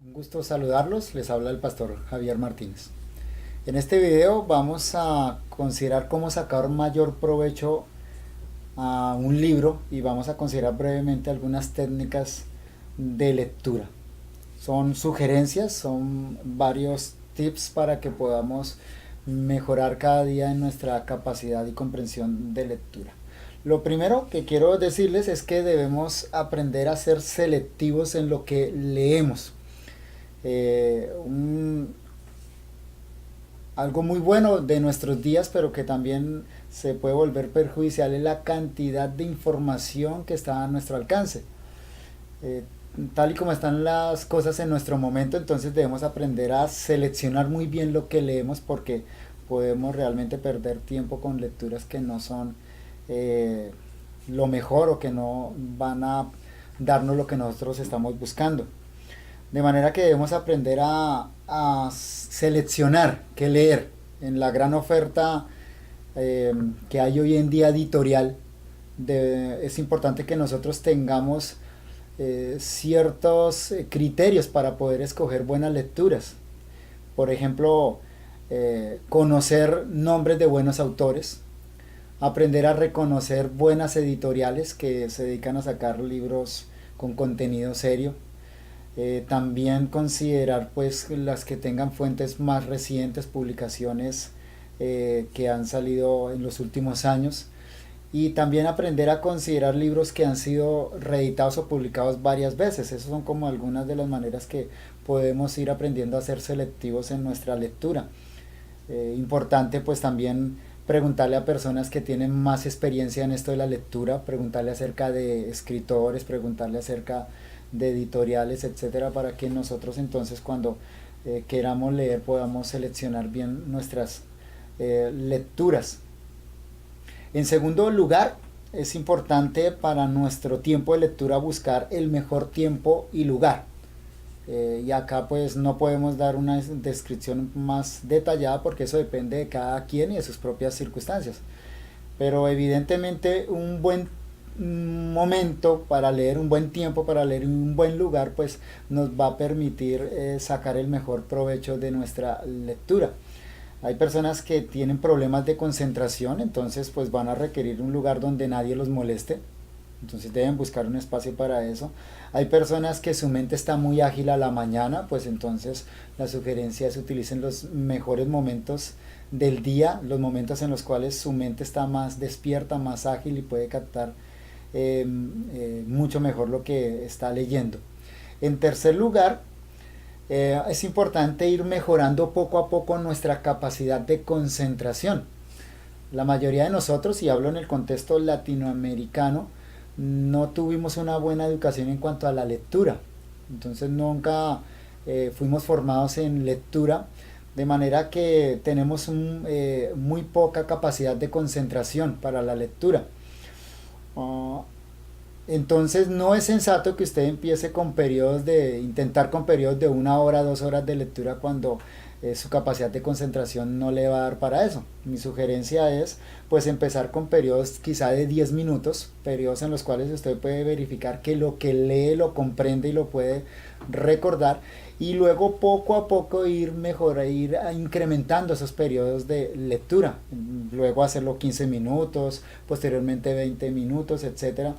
Un gusto saludarlos, les habla el pastor Javier Martínez. En este video vamos a considerar cómo sacar mayor provecho a un libro y vamos a considerar brevemente algunas técnicas de lectura. Son sugerencias, son varios tips para que podamos mejorar cada día en nuestra capacidad y comprensión de lectura. Lo primero que quiero decirles es que debemos aprender a ser selectivos en lo que leemos. Algo muy bueno de nuestros días, pero que también se puede volver perjudicial, es la cantidad de información que está a nuestro alcance. Eh, Tal y como están las cosas en nuestro momento, entonces debemos aprender a seleccionar muy bien lo que leemos, porque podemos realmente perder tiempo con lecturas que no son eh, lo mejor o que no van a darnos lo que nosotros estamos buscando. De manera que debemos aprender a seleccionar qué leer en la gran oferta que hay hoy en día editorial. Es importante que nosotros tengamos ciertos criterios para poder escoger buenas lecturas. Por ejemplo, conocer nombres de buenos autores, aprender a reconocer buenas editoriales que se dedican a sacar libros con contenido serio. También considerar pues las que tengan fuentes más recientes, publicaciones que han salido en los últimos años, y también aprender a considerar libros que han sido reeditados o publicados varias veces. Esas son como algunas de las maneras que podemos ir aprendiendo a ser selectivos en nuestra lectura. Importante pues también preguntarle a personas que tienen más experiencia en esto de la lectura, preguntarle acerca de escritores, preguntarle acerca de editoriales, etcétera, para que nosotros entonces cuando queramos leer podamos seleccionar bien nuestras lecturas. En segundo lugar, es importante para nuestro tiempo de lectura buscar el mejor tiempo y lugar. Y acá pues no podemos dar una descripción más detallada porque eso depende de cada quien y de sus propias circunstancias. Pero evidentemente un buen momento para leer, un buen tiempo para leer en un buen lugar, pues nos va a permitir sacar el mejor provecho de nuestra lectura. Hay personas que tienen problemas de concentración, entonces pues van a requerir un lugar donde nadie los moleste. Entonces deben buscar un espacio para eso. Hay personas que su mente está muy ágil a la mañana, pues entonces la sugerencia es utilicen los mejores momentos del día, los momentos en los cuales su mente está más despierta, más ágil y puede captar mucho mejor lo que está leyendo. En tercer lugar, es importante ir mejorando poco a poco nuestra capacidad de concentración. La mayoría de nosotros, y hablo en el contexto latinoamericano, no tuvimos una buena educación en cuanto a la lectura. Entonces nunca fuimos formados en lectura, de manera que tenemos muy poca capacidad de concentración para la lectura. Uh, entonces no es sensato que usted empiece con periodos intentar con periodos de 1 hora, 2 horas de lectura cuando su capacidad de concentración no le va a dar para eso. Mi sugerencia es pues empezar con periodos quizá de 10 minutos, periodos en los cuales usted puede verificar que lo que lee lo comprende y lo puede recordar, y luego poco a poco ir mejor, ir incrementando esos periodos de lectura, luego hacerlo 15 minutos, posteriormente 20 minutos, etcétera.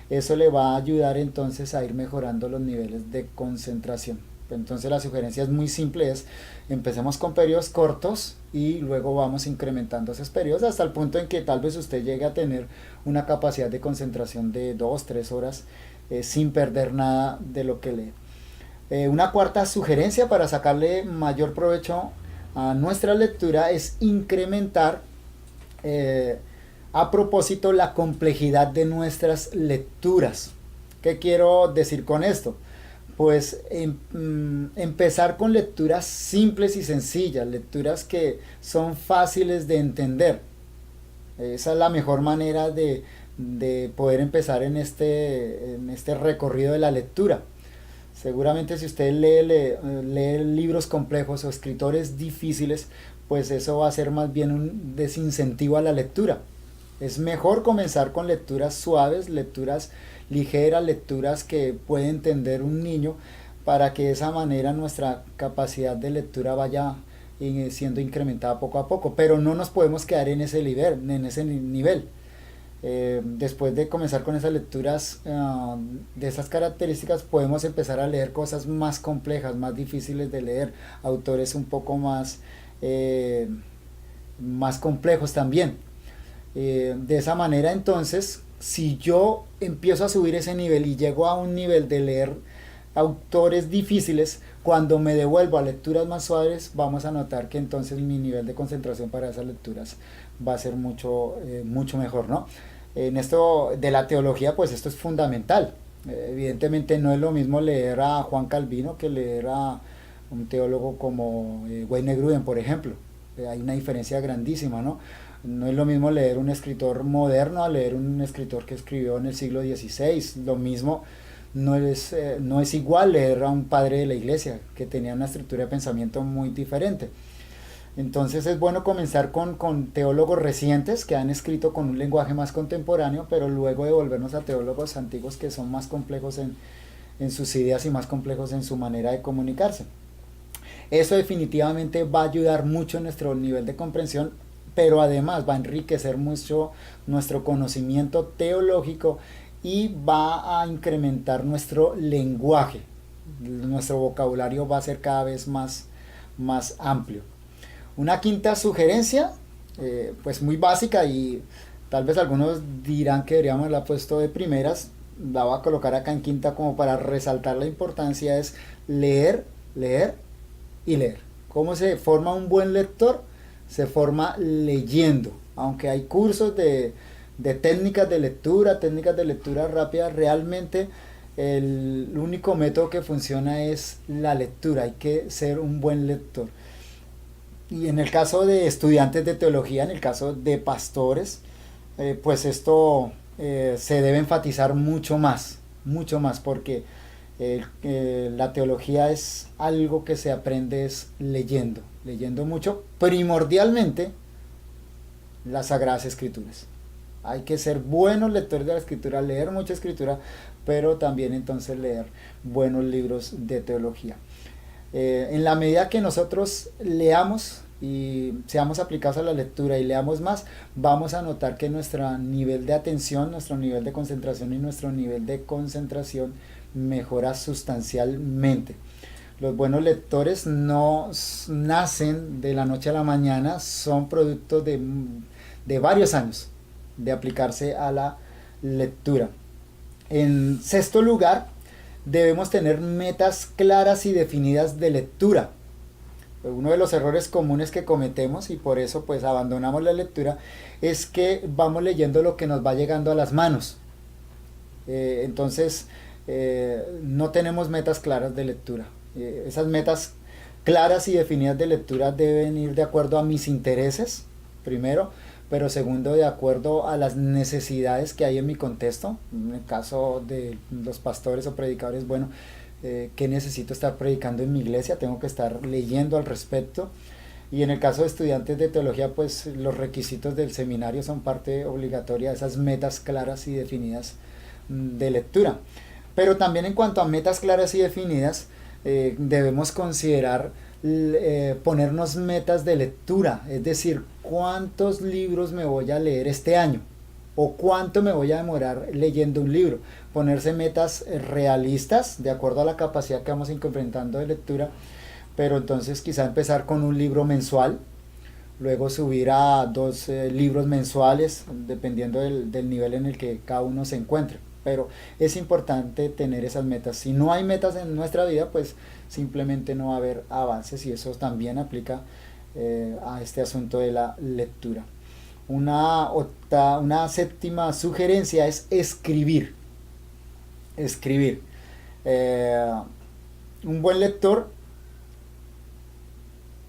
Eso le va a ayudar entonces a ir mejorando los niveles de concentración. Entonces la sugerencia es muy simple, es empecemos con periodos cortos y luego vamos incrementando esos periodos hasta el punto en que tal vez usted llegue a tener una capacidad de concentración de 2, 3 horas sin perder nada de lo que lee. Una cuarta sugerencia para sacarle mayor provecho a nuestra lectura es incrementar a propósito la complejidad de nuestras lecturas. ¿Qué quiero decir con esto? Pues empezar con lecturas simples y sencillas, lecturas que son fáciles de entender. Esa es la mejor manera de poder empezar en este recorrido de la lectura. Seguramente si usted lee libros complejos o escritores difíciles, pues eso va a ser más bien un desincentivo a la lectura. Es mejor comenzar con lecturas suaves, lecturas ligeras, lecturas que puede entender un niño, para que de esa manera nuestra capacidad de lectura vaya siendo incrementada poco a poco, pero no nos podemos quedar en ese nivel. Después de comenzar con esas lecturas de esas características, podemos empezar a leer cosas más complejas, más difíciles de leer, autores un poco más complejos también. De esa manera, entonces, si yo empiezo a subir ese nivel y llego a un nivel de leer autores difíciles, cuando me devuelvo a lecturas más suaves, vamos a notar que entonces mi nivel de concentración para esas lecturas va a ser mucho mejor, ¿no? En esto de la teología, pues esto es fundamental. Evidentemente no es lo mismo leer a Juan Calvino que leer a un teólogo como Wayne Grudem, por ejemplo. Hay una diferencia grandísima, ¿no? No es lo mismo leer un escritor moderno a leer un escritor que escribió en el siglo XVI. Lo mismo no es igual leer a un padre de la iglesia que tenía una estructura de pensamiento muy diferente. Entonces es bueno comenzar con teólogos recientes que han escrito con un lenguaje más contemporáneo, pero luego devolvernos a teólogos antiguos que son más complejos en sus ideas y más complejos en su manera de comunicarse. Eso definitivamente va a ayudar mucho en nuestro nivel de comprensión, pero además va a enriquecer mucho nuestro conocimiento teológico y va a incrementar nuestro lenguaje. Nuestro vocabulario va a ser cada vez más amplio. Una quinta sugerencia, pues muy básica, y tal vez algunos dirán que deberíamos haberla puesto de primeras, la voy a colocar acá en quinta como para resaltar la importancia, es leer, leer y leer. ¿Cómo se forma un buen lector? Se forma leyendo. Aunque hay cursos de técnicas de lectura rápida, realmente el único método que funciona es la lectura. Hay que ser un buen lector. Y en el caso de estudiantes de teología, en el caso de pastores, pues esto se debe enfatizar mucho más, porque la teología es algo que se aprende es leyendo mucho, primordialmente las Sagradas Escrituras. Hay que ser buenos lectores de la Escritura, leer mucha Escritura, pero también entonces leer buenos libros de teología. En la medida que nosotros leamos y seamos aplicados a la lectura y leamos más, vamos a notar que nuestro nivel de atención, nuestro nivel de concentración y nuestro nivel de concentración mejora sustancialmente. Los buenos lectores no nacen de la noche a la mañana, son productos de varios años de aplicarse a la lectura. En sexto lugar, debemos tener metas claras y definidas de lectura. Uno de los errores comunes que cometemos, y por eso pues abandonamos la lectura, es que vamos leyendo lo que nos va llegando a las manos. Entonces no tenemos metas claras de lectura. Esas metas claras y definidas de lectura deben ir de acuerdo a mis intereses, primero, pero segundo, de acuerdo a las necesidades que hay en mi contexto. En el caso de los pastores o predicadores, bueno, ¿qué necesito estar predicando en mi iglesia? Tengo que estar leyendo al respecto. Y en el caso de estudiantes de teología, pues los requisitos del seminario son parte obligatoria de esas metas claras y definidas de lectura. Pero también en cuanto a metas claras y definidas, debemos considerar ponernos metas de lectura, es decir, cuántos libros me voy a leer este año o cuánto me voy a demorar leyendo un libro. Ponerse metas realistas de acuerdo a la capacidad que vamos incrementando de lectura, pero entonces quizá empezar con un libro mensual, luego subir a 2 libros mensuales dependiendo del nivel en el que cada uno se encuentre. Pero es importante tener esas metas. Si no hay metas en nuestra vida, pues simplemente no va a haber avances, y eso también aplica a este asunto de la lectura. Una séptima sugerencia es escribir. Un buen lector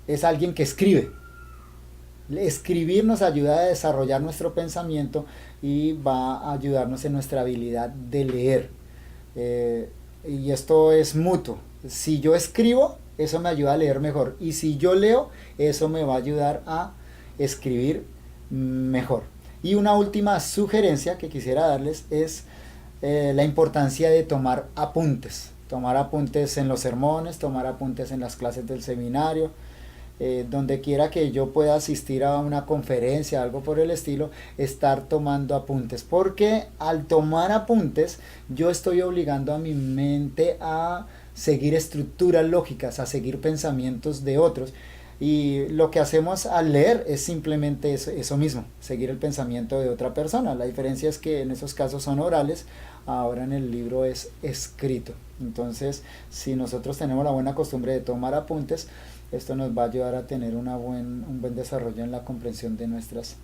es alguien que escribe. Escribir nos ayuda a desarrollar nuestro pensamiento y va a ayudarnos en nuestra habilidad de leer. Y esto es mutuo. Si yo escribo, eso me ayuda a leer mejor. Y si yo leo, eso me va a ayudar a escribir mejor. Y una última sugerencia que quisiera darles es la importancia de tomar apuntes. tomar apuntes en los sermones, tomar apuntes en las clases del seminario, donde quiera que yo pueda asistir a una conferencia, algo por el estilo, estar tomando apuntes, porque al tomar apuntes yo estoy obligando a mi mente a seguir estructuras lógicas, a seguir pensamientos de otros. Y lo que hacemos al leer es simplemente eso mismo, seguir el pensamiento de otra persona. La diferencia es que en esos casos son orales, ahora en el libro es escrito. Entonces, si nosotros tenemos la buena costumbre de tomar apuntes, esto nos va a ayudar a tener un buen desarrollo en la comprensión de nuestras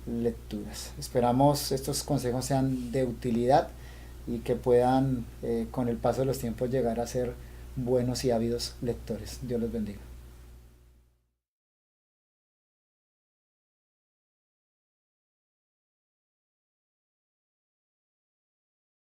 lecturas. Esperamos estos consejos sean de utilidad y que puedan con el paso de los tiempos llegar a ser buenos y ávidos lectores. Dios los bendiga.